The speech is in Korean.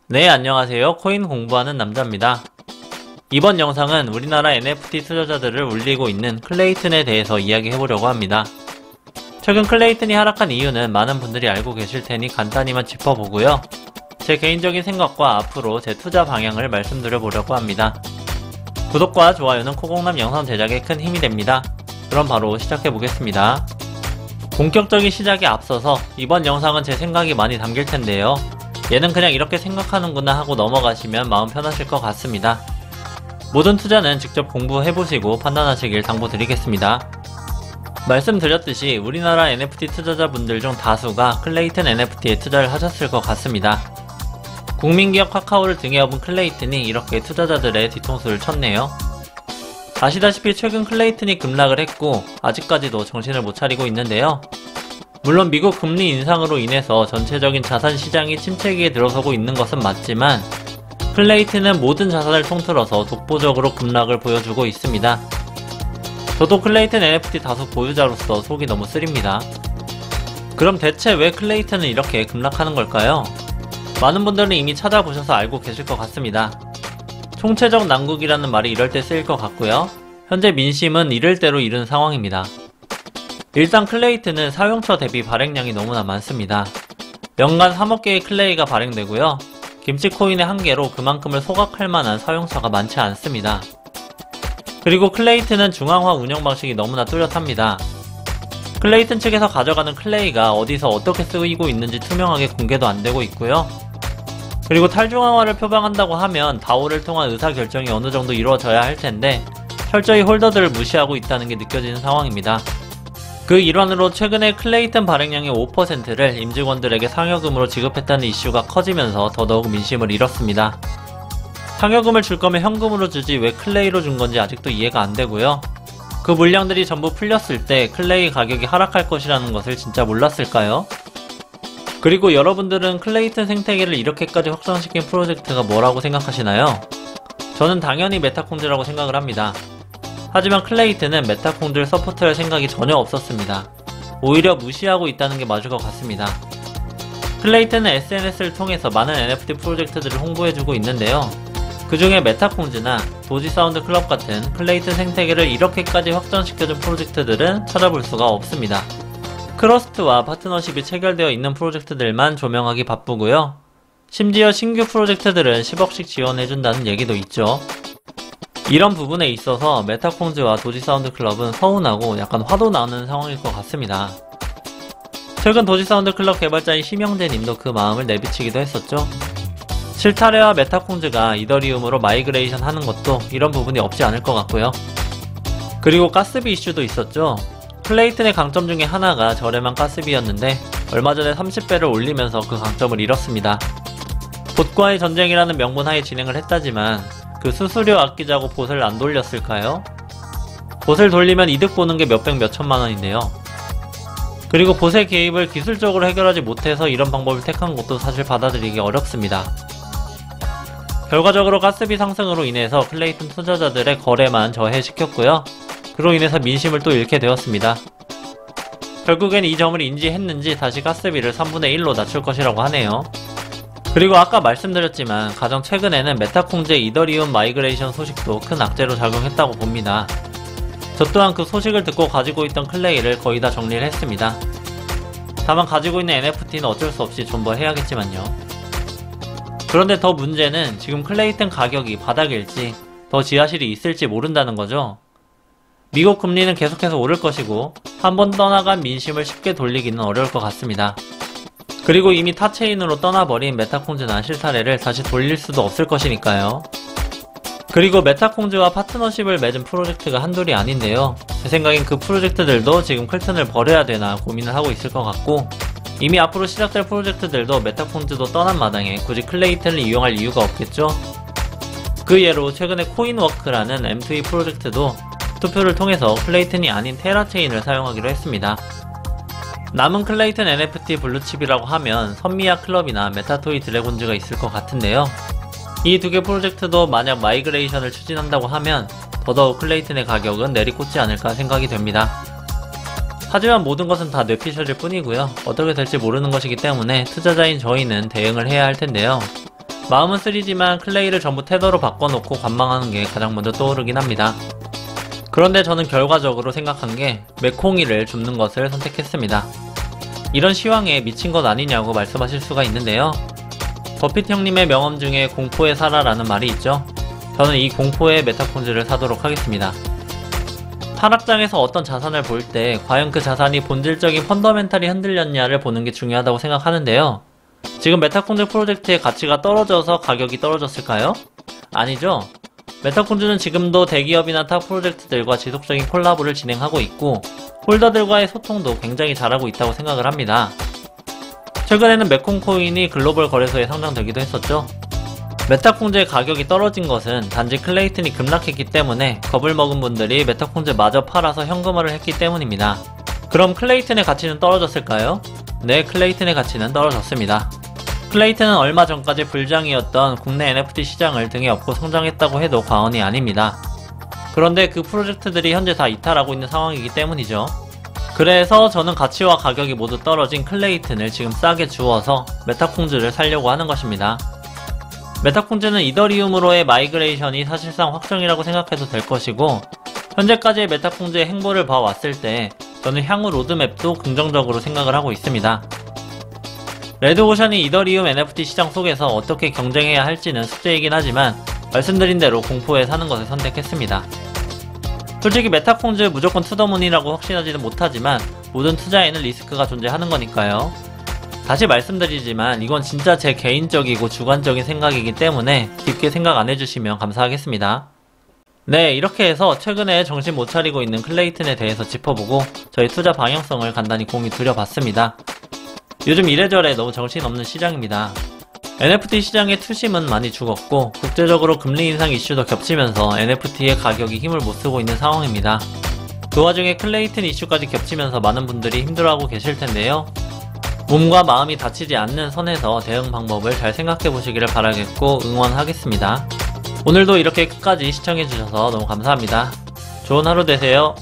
네, 안녕하세요. 코인 공부하는 남자입니다. 이번 영상은 우리나라 NFT 투자자들을 울리고 있는 클레이튼에 대해서 이야기해보려고 합니다. 최근 클레이튼이 하락한 이유는 많은 분들이 알고 계실 테니 간단히만 짚어보고요. 제 개인적인 생각과 앞으로 제 투자 방향을 말씀드려보려고 합니다. 구독과 좋아요는 코공남 영상 제작에 큰 힘이 됩니다. 그럼 바로 시작해보겠습니다. 본격적인 시작에 앞서서 이번 영상은 제 생각이 많이 담길 텐데요. 얘는 그냥 이렇게 생각하는구나 하고 넘어가시면 마음 편하실 것 같습니다. 모든 투자는 직접 공부해보시고 판단하시길 당부드리겠습니다. 말씀드렸듯이 우리나라 NFT 투자자분들 중 다수가 클레이튼 NFT에 투자를 하셨을 것 같습니다. 국민기업 카카오를 등에 업은 클레이튼이 이렇게 투자자들의 뒤통수를 쳤네요. 아시다시피 최근 클레이튼이 급락을 했고 아직까지도 정신을 못 차리고 있는데요. 물론 미국 금리 인상으로 인해서 전체적인 자산 시장이 침체기에 들어서고 있는 것은 맞지만 클레이튼은 모든 자산을 통틀어서 독보적으로 급락을 보여주고 있습니다. 저도 클레이튼 NFT 다수 보유자로서 속이 너무 쓰립니다. 그럼 대체 왜 클레이튼은 이렇게 급락하는 걸까요? 많은 분들은 이미 찾아보셔서 알고 계실 것 같습니다. 총체적 난국이라는 말이 이럴 때 쓰일 것 같고요. 현재 민심은 이를 대로 이른 상황입니다. 일단 클레이튼은 사용처 대비 발행량이 너무나 많습니다. 연간 3억 개의 클레이가 발행되고요. 김치코인의 한 개로 그만큼을 소각할 만한 사용처가 많지 않습니다. 그리고 클레이튼은 중앙화 운영 방식이 너무나 뚜렷합니다. 클레이튼 측에서 가져가는 클레이가 어디서 어떻게 쓰이고 있는지 투명하게 공개도 안 되고 있고요. 그리고 탈중앙화를 표방한다고 하면 다오를 통한 의사결정이 어느 정도 이루어져야 할 텐데 철저히 홀더들을 무시하고 있다는 게 느껴지는 상황입니다. 그 일환으로 최근에 클레이튼 발행량의 5%를 임직원들에게 상여금으로 지급했다는 이슈가 커지면서 더더욱 민심을 잃었습니다. 상여금을 줄 거면 현금으로 주지 왜 클레이로 준 건지 아직도 이해가 안 되고요. 그 물량들이 전부 풀렸을 때 클레이 가격이 하락할 것이라는 것을 진짜 몰랐을까요? 그리고 여러분들은 클레이튼 생태계를 이렇게까지 확장시킨 프로젝트가 뭐라고 생각하시나요? 저는 당연히 메타콩즈라고 생각을 합니다. 하지만 클레이튼은 메타콩즈를 서포트할 생각이 전혀 없었습니다. 오히려 무시하고 있다는 게 맞을 것 같습니다. 클레이튼은 SNS를 통해서 많은 NFT 프로젝트들을 홍보해주고 있는데요. 그 중에 메타콩즈나 도지사운드 클럽 같은 클레이튼 생태계를 이렇게까지 확장시켜준 프로젝트들은 찾아볼 수가 없습니다. 크러스트와 파트너십이 체결되어 있는 프로젝트들만 조명하기 바쁘고요. 심지어 신규 프로젝트들은 10억씩 지원해준다는 얘기도 있죠. 이런 부분에 있어서 메타콩즈와 도지사운드 클럽은 서운하고 약간 화도 나는 상황일 것 같습니다. 최근 도지사운드 클럽 개발자인 심영재 님도 그 마음을 내비치기도 했었죠. 실타래와 메타콩즈가 이더리움으로 마이그레이션 하는 것도 이런 부분이 없지 않을 것 같고요. 그리고 가스비 이슈도 있었죠. 클레이튼의 강점 중에 하나가 저렴한 가스비였는데 얼마 전에 30배를 올리면서 그 강점을 잃었습니다. 봇과의 전쟁이라는 명분 하에 진행을 했다지만 그 수수료 아끼자고 봇을 안 돌렸을까요? 봇을 돌리면 이득 보는 게 몇백 몇천만 원인데요. 그리고 봇의 개입을 기술적으로 해결하지 못해서 이런 방법을 택한 것도 사실 받아들이기 어렵습니다. 결과적으로 가스비 상승으로 인해서 클레이튼 투자자들의 거래만 저해시켰고요. 그로 인해서 민심을 또 잃게 되었습니다. 결국엔 이 점을 인지했는지 다시 가스비를 3분의 1로 낮출 것이라고 하네요. 그리고 아까 말씀드렸지만 가장 최근에는 메타콩즈의 이더리움 마이그레이션 소식도 큰 악재로 작용했다고 봅니다. 저 또한 그 소식을 듣고 가지고 있던 클레이를 거의 다 정리를 했습니다. 다만 가지고 있는 NFT는 어쩔 수 없이 존버해야겠지만요. 그런데 더 문제는 지금 클레이튼 가격이 바닥일지 더 지하실이 있을지 모른다는 거죠. 미국 금리는 계속해서 오를 것이고 한번 떠나간 민심을 쉽게 돌리기는 어려울 것 같습니다. 그리고 이미 타 체인으로 떠나버린 메타콩즈나 실타래를 다시 돌릴 수도 없을 것이니까요. 그리고 메타콩즈와 파트너십을 맺은 프로젝트가 한둘이 아닌데요. 제 생각엔 그 프로젝트들도 지금 클튼을 버려야 되나 고민을 하고 있을 것 같고 이미 앞으로 시작될 프로젝트들도 메타콩즈도 떠난 마당에 굳이 클레이튼을 이용할 이유가 없겠죠. 그 예로 최근에 코인워크라는 M2E 프로젝트도 투표를 통해서 클레이튼이 아닌 테라체인을 사용하기로 했습니다. 남은 클레이튼 NFT 블루칩이라고 하면 선미야 클럽이나 메타토이 드래곤즈가 있을 것 같은데요. 이 두 개 프로젝트도 만약 마이그레이션을 추진한다고 하면 더더욱 클레이튼의 가격은 내리꽂지 않을까 생각이 됩니다. 하지만 모든 것은 다 뇌피셜일 뿐이고요. 어떻게 될지 모르는 것이기 때문에 투자자인 저희는 대응을 해야 할 텐데요. 마음은 쓰리지만 클레이를 전부 테더로 바꿔놓고 관망하는 게 가장 먼저 떠오르긴 합니다. 그런데 저는 결과적으로 생각한 게 메콩이를 줍는 것을 선택했습니다. 이런 시황에 미친 것 아니냐고 말씀하실 수가 있는데요. 버핏 형님의 명언 중에 공포에 살아라는 말이 있죠. 저는 이 공포의 메타콘즈를 사도록 하겠습니다. 하락장에서 어떤 자산을 볼 때 과연 그 자산이 본질적인 펀더멘탈이 흔들렸냐를 보는 게 중요하다고 생각하는데요. 지금 메타콘즈 프로젝트의 가치가 떨어져서 가격이 떨어졌을까요? 아니죠. 메타콘즈는 지금도 대기업이나 타 프로젝트들과 지속적인 콜라보를 진행하고 있고 홀더들과의 소통도 굉장히 잘하고 있다고 생각을 합니다. 최근에는 메콩 코인이 글로벌 거래소에 상장되기도 했었죠. 메타콘즈의 가격이 떨어진 것은 단지 클레이튼이 급락했기 때문에 겁을 먹은 분들이 메타콘즈 마저 팔아서 현금화를 했기 때문입니다. 그럼 클레이튼의 가치는 떨어졌을까요? 네, 클레이튼의 가치는 떨어졌습니다. 클레이튼은 얼마 전까지 불장이었던 국내 NFT 시장을 등에 업고 성장했다고 해도 과언이 아닙니다. 그런데 그 프로젝트들이 현재 다 이탈하고 있는 상황이기 때문이죠. 그래서 저는 가치와 가격이 모두 떨어진 클레이튼을 지금 싸게 주어서 메타콘즈를 살려고 하는 것입니다. 메타콘즈는 이더리움으로의 마이그레이션이 사실상 확정이라고 생각해도 될 것이고 현재까지의 메타콘즈의 행보를 봐왔을 때 저는 향후 로드맵도 긍정적으로 생각을 하고 있습니다. 레드오션이 이더리움 NFT 시장 속에서 어떻게 경쟁해야 할지는 숙제이긴 하지만 말씀드린 대로 공포에 사는 것을 선택했습니다. 솔직히 메타콘즈 무조건 투더문이라고 확신하지는 못하지만 모든 투자에는 리스크가 존재하는 거니까요. 다시 말씀드리지만 이건 진짜 제 개인적이고 주관적인 생각이기 때문에 깊게 생각 안 해주시면 감사하겠습니다. 네, 이렇게 해서 최근에 정신 못 차리고 있는 클레이튼에 대해서 짚어보고 저희 투자 방향성을 간단히 공유 드려봤습니다. 요즘 이래저래 너무 정신없는 시장입니다. NFT 시장의 투심은 많이 죽었고 국제적으로 금리 인상 이슈도 겹치면서 NFT의 가격이 힘을 못쓰고 있는 상황입니다. 그 와중에 클레이튼 이슈까지 겹치면서 많은 분들이 힘들어하고 계실 텐데요. 몸과 마음이 다치지 않는 선에서 대응 방법을 잘 생각해 보시기를 바라겠고 응원하겠습니다. 오늘도 이렇게 끝까지 시청해주셔서 너무 감사합니다. 좋은 하루 되세요.